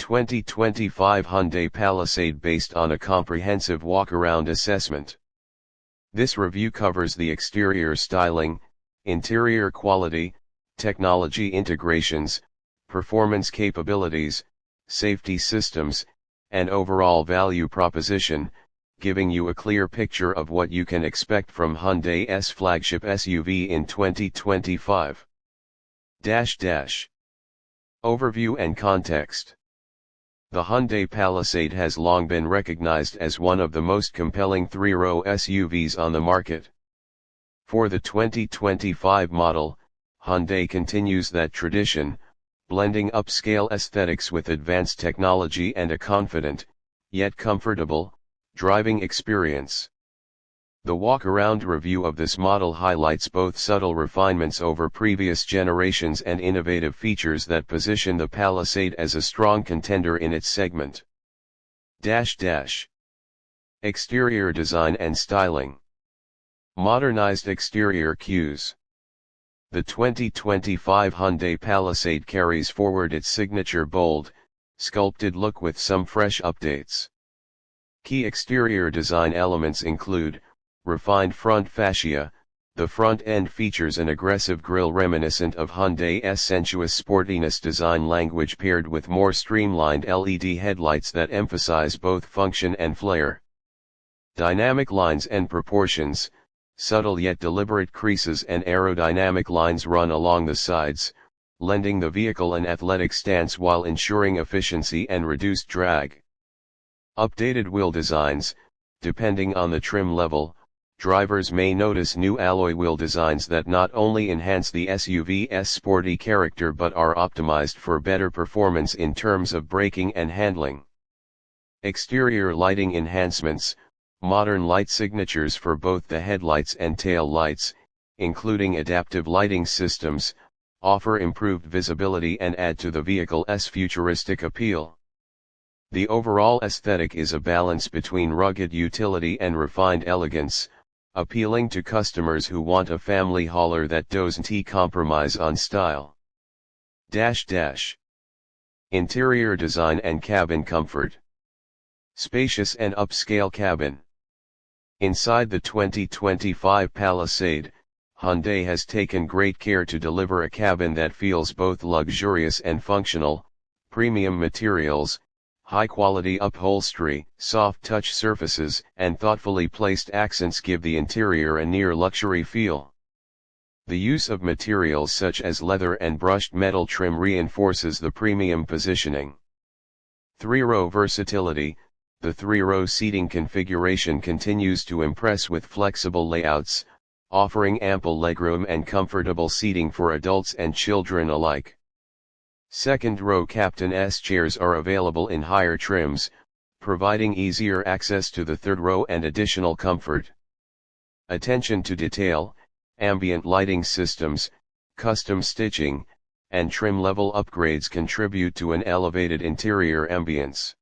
2025 Hyundai Palisade based on a comprehensive walk-around assessment. This review covers the exterior styling, interior quality, technology integrations, performance capabilities, safety systems, and overall value proposition, giving you a clear picture of what you can expect from Hyundai's flagship SUV in 2025. Overview and context. The Hyundai Palisade has long been recognized as one of the most compelling three-row SUVs on the market. For the 2025 model, Hyundai continues that tradition, blending upscale aesthetics with advanced technology and a confident, yet comfortable, driving experience. The walk-around review of this model highlights both subtle refinements over previous generations and innovative features that position the Palisade as a strong contender in its segment. Exterior design and styling. Modernized exterior cues. The 2025 Hyundai Palisade carries forward its signature bold, sculpted look with some fresh updates. Key exterior design elements include: refined front fascia. The front end features an aggressive grille reminiscent of Hyundai's sensuous sportiness design language paired with more streamlined LED headlights that emphasize both function and flair. Dynamic lines and proportions. Subtle yet deliberate creases and aerodynamic lines run along the sides, lending the vehicle an athletic stance while ensuring efficiency and reduced drag. Updated wheel designs. Depending on the trim level, drivers may notice new alloy wheel designs that not only enhance the SUV's sporty character but are optimized for better performance in terms of braking and handling. Exterior lighting enhancements. Modern light signatures for both the headlights and tail lights, including adaptive lighting systems, offer improved visibility and add to the vehicle's futuristic appeal. The overall aesthetic is a balance between rugged utility and refined elegance, appealing to customers who want a family hauler that doesn't compromise on style. Interior design and cabin comfort. Spacious and upscale cabin. Inside the 2025 Palisade, Hyundai has taken great care to deliver a cabin that feels both luxurious and functional. Premium materials, high-quality upholstery, soft touch surfaces, and thoughtfully placed accents give the interior a near-luxury feel. The use of materials such as leather and brushed metal trim reinforces the premium positioning. Three-row versatility. The three-row seating configuration continues to impress with flexible layouts, offering ample legroom and comfortable seating for adults and children alike. Second-row captain's chairs are available in higher trims, providing easier access to the third row and additional comfort. Attention to detail, ambient lighting systems, custom stitching, and trim-level upgrades contribute to an elevated interior ambience.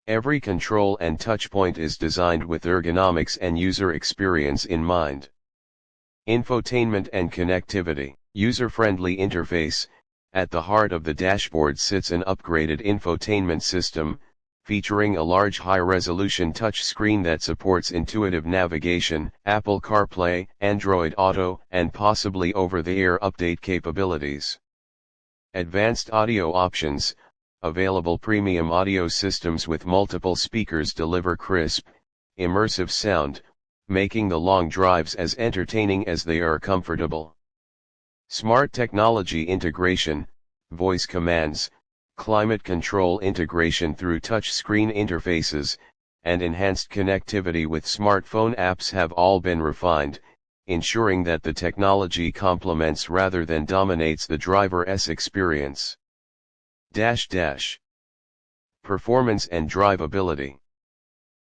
Every control and touchpoint is designed with ergonomics and user experience in mind. Infotainment and connectivity. User-friendly interface. At the heart of the dashboard sits an upgraded infotainment system, featuring a large high-resolution touchscreen that supports intuitive navigation, Apple CarPlay, Android Auto, and possibly over-the-air update capabilities. Advanced audio options. Available premium audio systems with multiple speakers deliver crisp, immersive sound, making the long drives as entertaining as they are comfortable. Smart technology integration, voice commands, climate control integration through touchscreen interfaces, and enhanced connectivity with smartphone apps have all been refined, ensuring that the technology complements rather than dominates the driver's experience. Performance and drivability.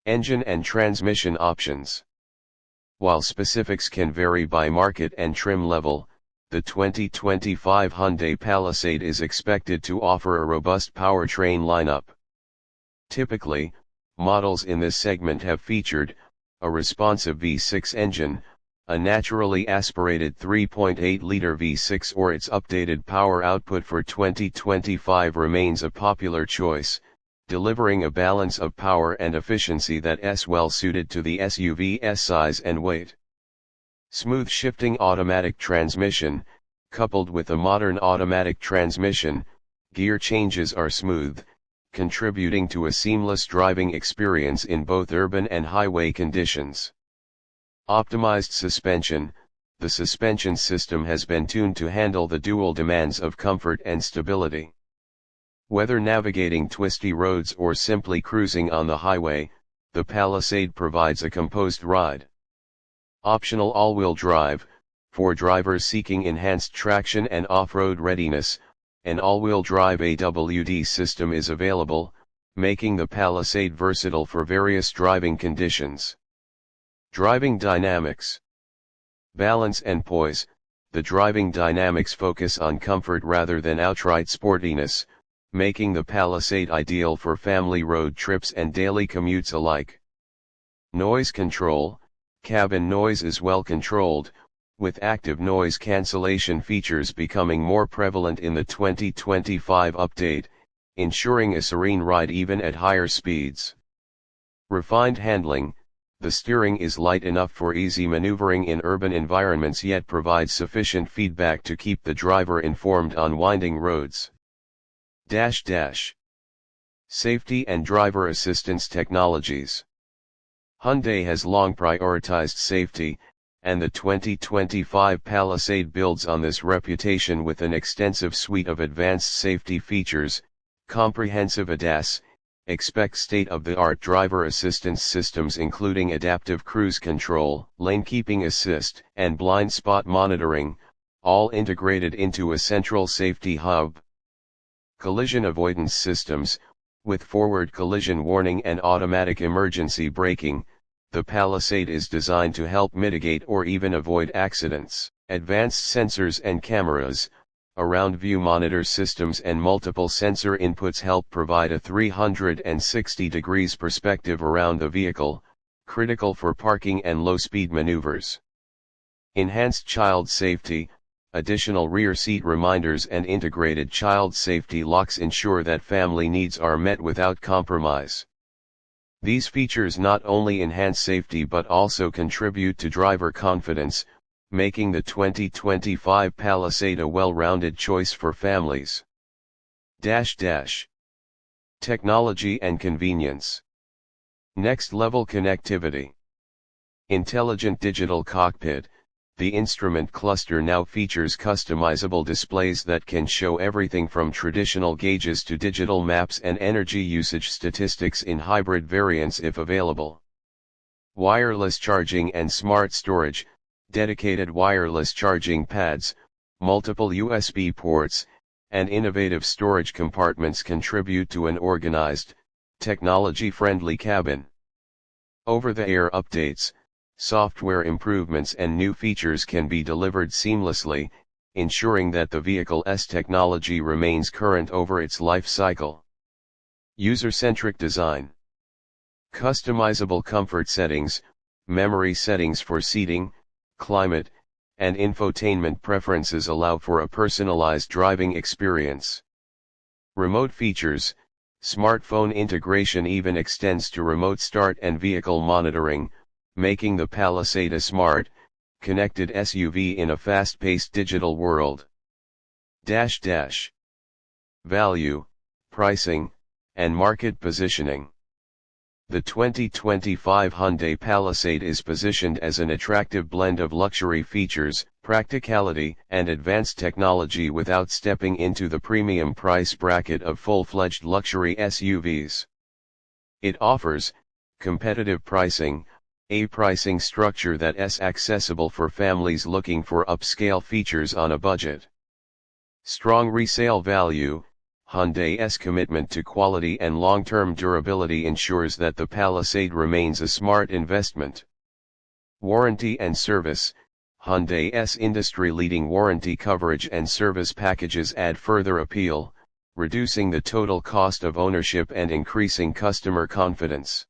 Engine and transmission options. While specifics can vary by market and trim level, the 2025 Hyundai Palisade is expected to offer a robust powertrain lineup. Typically, models in this segment have featured a responsive V6 engine, a naturally aspirated 3.8-liter V6 or its updated power output for 2025 remains a popular choice, delivering a balance of power and efficiency that is well suited to the SUV's size and weight. Smooth shifting automatic transmission, coupled with a modern automatic transmission, gear changes are smooth, contributing to a seamless driving experience in both urban and highway conditions. Optimized suspension: the suspension system has been tuned to handle the dual demands of comfort and stability. Whether navigating twisty roads or simply cruising on the highway, the Palisade provides a composed ride. Optional all-wheel drive: for drivers seeking enhanced traction and off-road readiness, an all-wheel drive AWD system is available, making the Palisade versatile for various driving conditions. Driving dynamics: balance and poise: the driving dynamics focus on comfort rather than outright sportiness, making the Palisade ideal for family road trips and daily commutes alike. Noise control: cabin noise is well controlled, with active noise cancellation features becoming more prevalent in the 2025 update, ensuring a serene ride even at higher speeds. Refined handling: the steering is light enough for easy maneuvering in urban environments yet provides sufficient feedback to keep the driver informed on winding roads. Safety and driver assistance technologies. Hyundai has long prioritized safety, and the 2025 Palisade builds on this reputation with an extensive suite of advanced safety features. Comprehensive ADAS: expect state-of-the-art driver assistance systems including adaptive cruise control, lane keeping assist, and blind spot monitoring, all integrated into a central safety hub. Collision avoidance systems: with forward collision warning and automatic emergency braking, the Palisade is designed to help mitigate or even avoid accidents. Advanced sensors and cameras: around view monitor systems and multiple sensor inputs help provide a 360 degrees perspective around the vehicle, critical for parking and low-speed maneuvers. Enhanced child safety: additional rear seat reminders and integrated child safety locks ensure that family needs are met without compromise. These features not only enhance safety but also contribute to driver confidence, making the 2025 Palisade a well-rounded choice for families. Technology and convenience. Next-level connectivity. Intelligent digital cockpit: the instrument cluster now features customizable displays that can show everything from traditional gauges to digital maps and energy usage statistics in hybrid variants if available. Wireless charging and smart storage: dedicated wireless charging pads, multiple USB ports, and innovative storage compartments contribute to an organized, technology-friendly cabin. Over-the-air updates: software improvements and new features can be delivered seamlessly, ensuring that the vehicle's technology remains current over its life cycle. User-centric design: customizable comfort settings, memory settings for seating, climate, and infotainment preferences allow for a personalized driving experience. Remote features: smartphone integration even extends to remote start and vehicle monitoring, making the Palisade a smart, connected SUV in a fast-paced digital world. Value, pricing, and market positioning. The 2025 Hyundai Palisade is positioned as an attractive blend of luxury features, practicality, and advanced technology without stepping into the premium price bracket of full-fledged luxury SUVs. It offers competitive pricing, a pricing structure that is accessible for families looking for upscale features on a budget. Strong resale value: Hyundai's commitment to quality and long-term durability ensures that the Palisade remains a smart investment. Warranty and service: Hyundai's industry-leading warranty coverage and service packages add further appeal, reducing the total cost of ownership and increasing customer confidence.